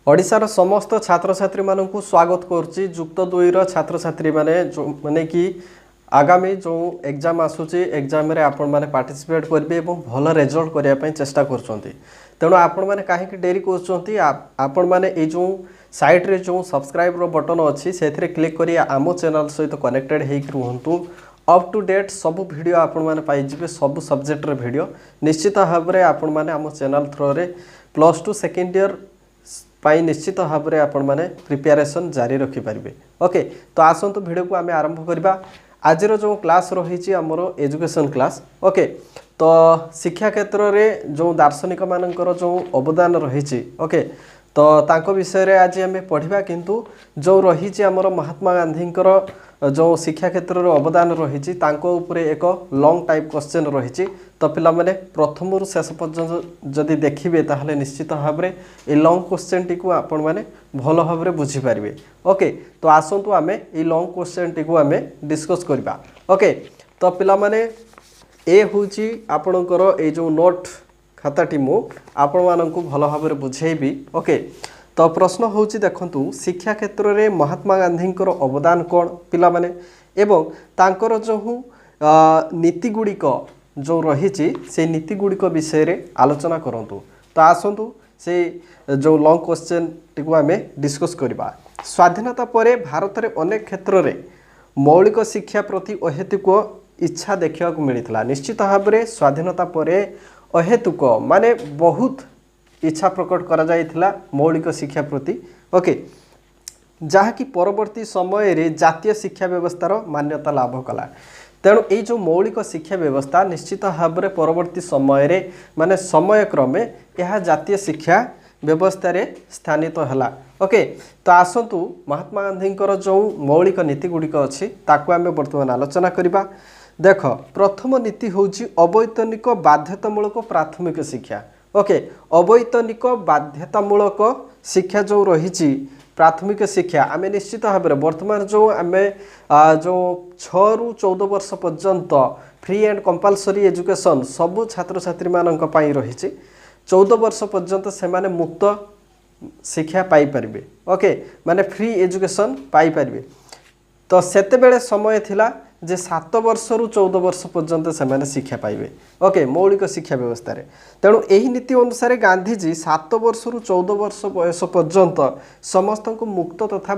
ओडिशार समस्त छात्र छात्री मानक स्वागत करुच्ची जुक्त दुईर छात्र छात्री माने जो माने कि आगामी जो एग्जाम आसूची एग्जाम रे आपण माने पार्टिसिपेट करेंगे और भल रिजल्ट करने चेष्टा कर तेणु आपण मैंने कहीं डेरी कर मैंने जो साइट रे जो सब्सक्राइब बटन अच्छी से क्लिक करी आम चैनल सहित कनेक्टेड हो अप टू डेट सबू वीडियो आपण मैंने पाइबे सबू सब्जेक्ट रे वीडियो निश्चित भाव में आपण मैंने आम चैनल थ्रो रे +2 सेकेंड ईयर पाई निश्चित भाव में आपण मैंने प्रिपेरेसन जारी रखिपारे। ओके तो आसतु वीडियो को आम आरंभ करवा। आज जो क्लास रही आमर एजुकेशन क्लास। ओके तो शिक्षा क्षेत्र में जो दार्शनिक मानकर जो अवदान रही ओके तो तांको विषय रे आज आम पढ़ा किंतु जो रही आमर महात्मा गांधी जो शिक्षा क्षेत्र में अवदान रही उपरे एक लॉन्ग टाइप क्वेश्चन रही तो पिला माने प्रथम रु शेष पर्यंत जदि देखिए ताहले निश्चित भाव में ये लॉन्ग क्वेश्चन टी आपण मैंने भल भाव में बुझीपारे। ओके तो आसतु आम ये लॉन्ग क्वेश्चन टी आम डिस्कस करवा। ओके तो पिला माने ए हूँ आपणकर ये जो नोट खाताटी मु आपण मानक भल भाव में बुझेबी। ओके तो प्रश्न हूँ देखु शिक्षा क्षेत्र में महात्मा गांधी अवदान कौन पिला माने एवं तांकर जो नीति गुड़िक जो रही से नीति गुड़िक विषय रे आलोचना करंतु। तो आसतु से जो लॉन्ग क्वेश्चन टी आम डिस्कस करवा। स्वाधीनता परे भारत में अनेक क्षेत्र में मौलिक शिक्षा प्रति अहेतुक इच्छा देखा मिलता। निश्चित भाव में स्वाधीनता परे अहेतुक माने बहुत इच्छा प्रकट करा जाइथिला मौलिक शिक्षा प्रति। ओके जहाँकि परवर्ती समय रे जातीय शिक्षा व्यवस्थार मान्यता लाभ कला। तेणु ये जो मौलिक शिक्षा व्यवस्था निश्चित भाव में परवर्ती समय रे माने समय क्रमे यह जातीय शिक्षा व्यवस्था रे स्थानित हला। ओके तो आसतु महात्मा गांधी जो मौलिक नीति गुड़िक अच्छी ताकू आम बर्तमान आलोचना करवा। देख प्रथम नीति हूँ अवैतनिक बाध्यतामूलक प्राथमिक शिक्षा। ओके अवैतनिक बाध्यतामूलक शिक्षा जो रही प्राथमिक शिक्षा आम निश्चित भाव में बर्तमान जो आम जो 6 ରୁ 14 वर्ष पर्यंत फ्री एंड कंपलसरी एजुकेशन सबू छात्र छात्री मानक पई रही 14 वर्ष पर्यंत से माने मुक्त शिक्षा पाई परिबे। ओके माने फ्री एजुकेशन पाई परिबे। तो सेते बेले समय थिला जे 7 वर्ष रु 14 वर्ष पर्यंत से माने शिक्षा पाइबे। ओके मौलिक शिक्षा व्यवस्था रे तेणु यही नीति अनुसार गांधीजी 7 वर्ष रु 14 वर्ष बयस पर्यंत समस्त को मुक्त तथा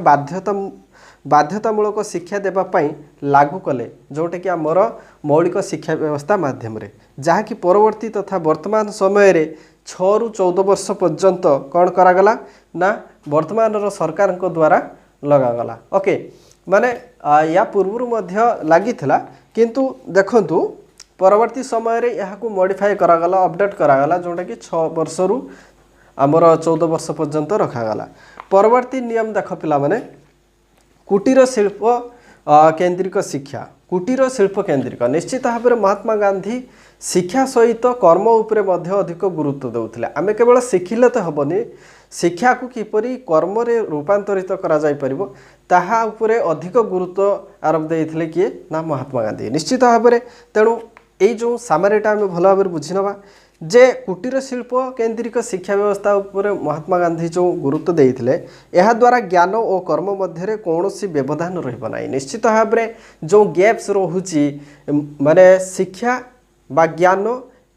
बाध्यतामूलक शिक्षा देवाई लागू कले जोटा कि आमर मौलिक शिक्षा व्यवस्था माध्यम रे जहाँकि परवर्ती तथा वर्तमान समय रे 6 ରୁ 14 वर्ष पर्यंत कौन करागला ना वर्तमान सरकार द्वारा लगागला। ओके माने या पूर्व लगी किंतु देखंतु परवर्ती समय रे यहाँ को मॉडिफाई करागला अपडेट करागला जोटा कि 6 वर्ष रु आमर 14 वर्ष पर्यंत रखागला। परवर्ती नियम देख पिला माने कुटीर शिल्प केंद्रिक शिक्षा कुटीर शिल्प केंद्रिक निश्चित भाव में महात्मा गांधी शिक्षा सहित कर्म उपरे अधिक गुरुत्व देउथिले। आमे केवल शिखिले तो हेबनी शिक्षा को किपरि कर्म रे रूपांतरित करा जाय परिबो ताहा उपरे अधिक गुरुत्व आरोप देइथिले किए ना महात्मा गांधी निश्चित भाव में। तेणु ये जो सामरीटा आम भल भाव बुझी नवा जे कुटीर शिल्प केंद्रिक शिक्षा व्यवस्था उपरे महात्मा गांधी जो गुरुत्व देइथिले यह द्वारा ज्ञान और कर्म मध्य कौनसी व्यवधान रहिबो नाही। निश्चित भाव में जो गैप्स रहुची माने शिक्षा बा ज्ञान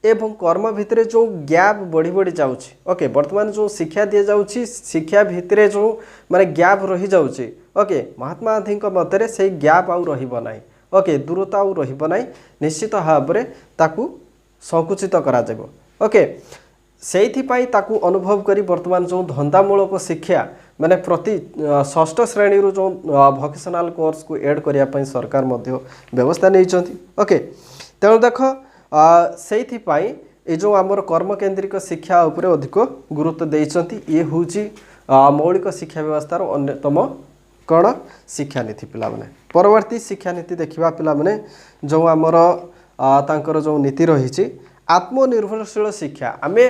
एवं कर्म भितर जो गैप बढ़ी बढ़ी जाउची। ओके वर्तमान जो शिक्षा दि जाउची शिक्षा भितर जो माने गैप रही जाउची। ओके महात्मा गांधी मत से गैप आउ रहिबो नाही। ओके दूरता आउ रहिबो नाही निश्चित भाव में ताकू संकुचित करा जाबो। ओके सेइथिपाई ताकू अनुभव करी वर्तमान जो धंदामूलक शिक्षा माने प्रति 6ठ श्रेणी रो जो वोकेशनल कोर्स को ऐड करिया पई सरकार मध्य व्यवस्था नै चंती। ओके तेणु देख सेइथिपाई ए जो आमर कर्म केंद्रिक शिक्षा उपरे अधिक गुरुत्व देइचंती। ये होची मौलिक शिक्षा व्यवस्थार अन्यतम कौन शिक्षा नीति पिला माने। परवर्ती शिक्षा नीति देखिबा पिला माने जो आमर तांकर जो नीति रही आत्मनिर्भरशील शिक्षा आमे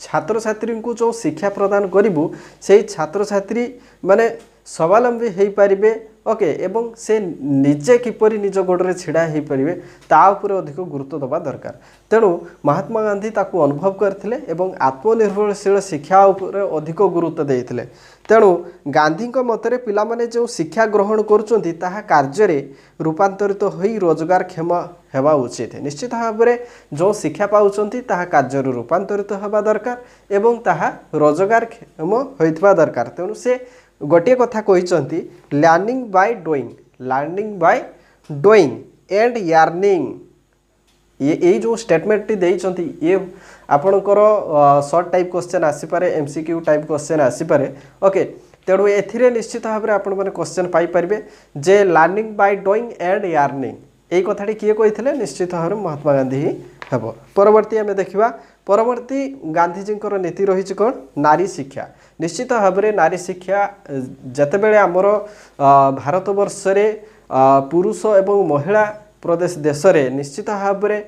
छात्र छात्री को जो शिक्षा प्रदान करिबु से छात्र छात्री माने स्वावलंबी हो पारे ओके एवं से निजे किपरि निज गोड़े छिड़ा हो पारे ता उपरे अधिक गुरुत्व दबा दरकार। तेणु महात्मा गांधी ताकू अनुभव करथिले एवं आत्मनिर्भरशील शिक्षा उपरे अधिक गुरुत्व देइथिले। तेणु गांधी मतरे पिला माने जो शिक्षा ग्रहण करुचंती ताहा कार्य रे रूपांतरित होई रोजगार क्षम हेबा उचित। निश्चित भाव में जो शिक्षा पाउचंती ताहा कार्य रे रूपांतरित हेबा दरकार एवं ताहा रोजगार क्षम होइतबा दरकार। तेणु से गोटे कथा कहिचंती learning by doing and earning. ये जो स्टेटमेंट टी देइचंती ये आपणकर शॉर्ट टाइप क्वेश्चन आसीपारे एमसीक्यू टाइप क्वेश्चन आसीपारे ओके। तेणु एथिरे निश्चित भाव में आपण मैंने क्वेश्चन पाई परिबे जे learning by doing and earning यही कथाटी किए कही निश्चित भाव में महात्मा गांधी ही हेब। परवर्ती आम देखा परवर्ती गांधीजी नीति रही कौन नारी शिक्षा। निश्चित भाव में नारी शिक्षा जितेबले आमर भारत वर्ष पुरुष एवं महिला प्रदेश देश रे निश्चित भाव में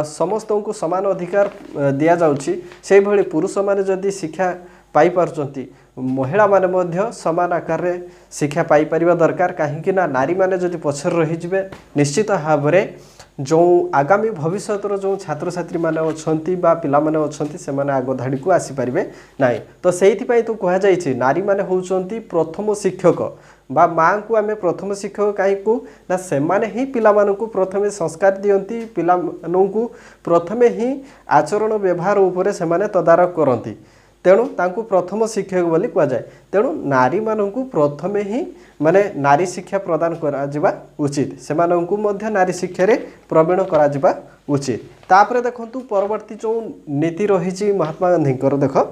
समस्त को समान अधिकार दिया जाउछि से भली पुरुष माने जदि शिक्षा पाई पारुचंती महिला माने मध्य समान आकार रे शिक्षा पाई परिबा दरकार। कहीं ना नारी माने जदि पछर रही जिवे निश्चित भाव में जो आगामी भविष्य जो छात्र छात्री माने अछंती बा पिला माने अछंती से माने आगो धाड़ी को आसी परिबे नाही। तो सेहिथि पई तो कहा जायछि नारी माने होउचंती प्रथम शिक्षक बा माँ को आम प्रथम शिक्षक कहीं को ना से माने ही पिला मानकु प्रथमे संस्कार दियंती पिला मानकु प्रथमे ही आचरण व्यवहार उपरे से माने तदारक करती। तेणु तांकु प्रथम शिक्षक बोली कह जाए। तेणु नारी मानकु प्रथमे ही माने नारी शिक्षा प्रदान करा जिबा उचित से मानकु मध्य नारी शिक्षा रे प्रवीण करा जिबा उचित। तापरे देखंतु परवर्ती जो नीति रही महात्मा गांधी देख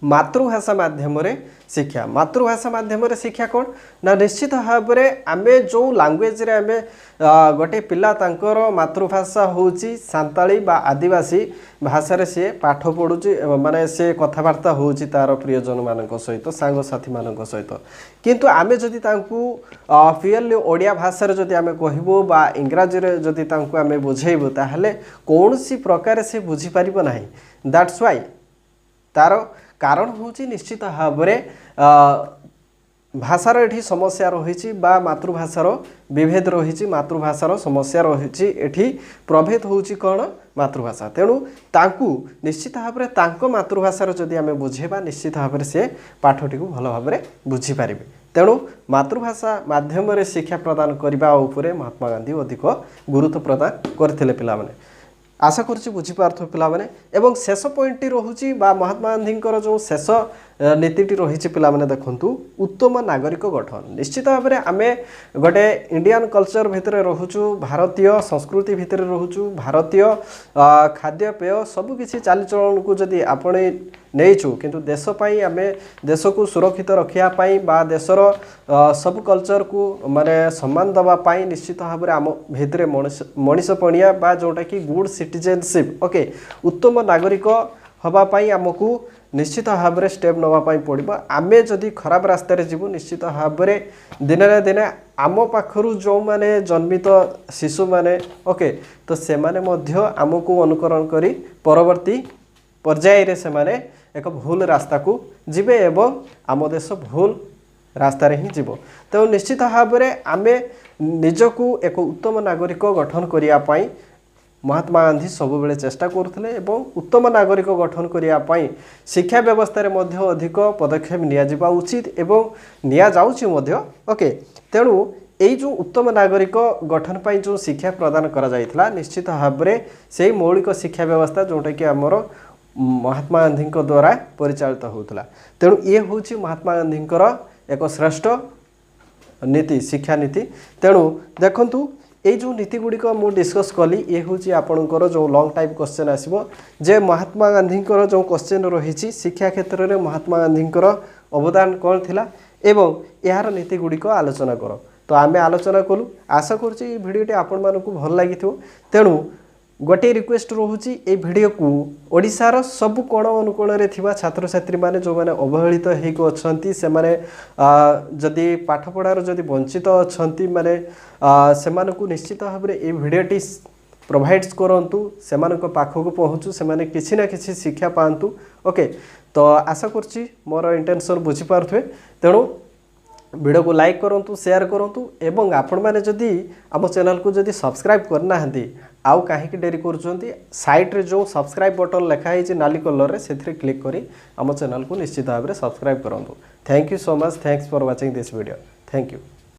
मातृभाषा माध्यम शिक्षा। मातृभाषा माध्यम शिक्षा कौन ना निश्चित भाव में आम जो लैंग्वेज रे आम गोटे पिला तांकर मातृभाषा होची सांताली बा आदिवासी भाषा रे सी पाठ पढ़ुची माने से कथबार्ता होची तार प्रियजन मान सहित सांग साथी मान सहित। किंतु आमे जदि तांकु प्योरली ओडिया भाषा रे जदि आमे कहबो बा इंग्राजी रे जदि तांकु आमे बुझेइबो ताहले कोनसी प्रकार से बुझी परिबो नाही। दैट्स व्हाई तार कारण होची निश्चित भाव में भाषार एठी समस्या रही बा मातृभाषार विभेद रही मातृभाषार समस्या रही एठी प्रभेद होची कौन मातृभाषा। तेणु तांकु निश्चित भाव में तांको मातृभाषार जदि आमे बुझेबा निश्चित भाव में से पाठटी को भल भाव में बुझी पारिबे। तेणु मातृभाषा माध्यम रे शिक्षा प्रदान करने उपरे महात्मा गांधी अधिक गुरुत्व प्रदान करथिले पिला माने। आशा करुँच बुझीपार्थ पिला माने। एवं शेष पॉइंट रहुची बा महात्मा गांधी जो शेष नीतिटी रही पिला माने देखंतु उत्तम नागरिक गठन। निश्चित भाव में आमे गोटे इंडियन कल्चर भितर रोचु भारतीय संस्कृति भितर रोचु भारतीय खाद्यपेय सबकिछि चालीचलन को जदि आपणे नहींचु किंतु देश पाई आमे देश को सुरक्षित रखापी बा देशर सब कल्चर को माने सम्मान दवापाई निश्चित भाव में आम भितर मनीष पणिया बा जोटा कि गुड सिटीजनशिप ओके उत्तम नागरिक हवापाई आमको निश्चित भाव में स्टेप नापी पड़ो। आमे जदि खराब रास्तार जीवु निश्चित भाव में दिने ना दिने आम पाखरु जो माने जन्मित शिशु माने ओके तो से माने मध्य आमको अनुकरण करी परवर्ती पर्याय रे से माने एक भूल रास्ता को जीवे एवं आम देश भूल रास्तार ही जीव। तो निश्चित भाव में आमे निजको एक उत्तम नागरिक गठन करने महात्मा गांधी सबुबले चेष्टा करथिले एवं उत्तम नागरिक गठन करने शिक्षा व्यवस्था रे मध्य अधिक पदक्षेप निया उचित एवं निया जाउछि मध्य ओके। तेणु यही जो उत्तम नागरिक गठन पाई जो शिक्षा प्रदान करा जायथिला निश्चित भाव में से मौलिक शिक्षा व्यवस्था जोटा कि आमर महात्मा गांधी द्वारा परिचालित होता। तेणु ये हूँ महात्मा गांधी एक श्रेष्ठ नीति शिक्षा नीति। तेणु देखंतु ये जो नीति गुड़िक मु डिस्कस कली ये हूँ आपणकर जो लॉन्ग टाइप क्वेश्चन आसो जे महात्मा गांधी जो क्वेश्चन रही शिक्षा क्षेत्र में महात्मा गांधी अवदान कौन थिला एवं यार नीति गुड़िक आलोचना कर। तो आमे आलोचना कलु आशा करुँची भिडियोटी आपण मानकु भल लागि। तेणु गोटे रिक्वेस्ट रोची ये भिडियो को ओडिशार सबु कोण अनुकोण रे थिबा छात्र छात्री माने जो माने अवहेलित हेको अछंती से माने जदि पाठ पढ़ार जदि वंचित अछंती माने से मानकु निश्चित भाव में ये भिडियोटी प्रोवाइड्स करंतु से मानक पाखक पहुँचू से माने किछि ना किछि शिक्षा पांतु ओके। तो आशा करछि मोर इंटेंशन बुझी पारथुए। तेणु वीडियो को लाइक करूँ शेयर करूँ एवं आपण मैंने जदि आम चैनल को जदि सब्सक्राइब करना आउ कहीं डेरी कर साइट रे जो सब्सक्राइब बटन लिखाई नाली कलर रे से क्लिक करी आम चैनल को निश्चित भाव में सब्सक्राइब करूँ। Thank you so much. Thanks for watching this video. Thank you.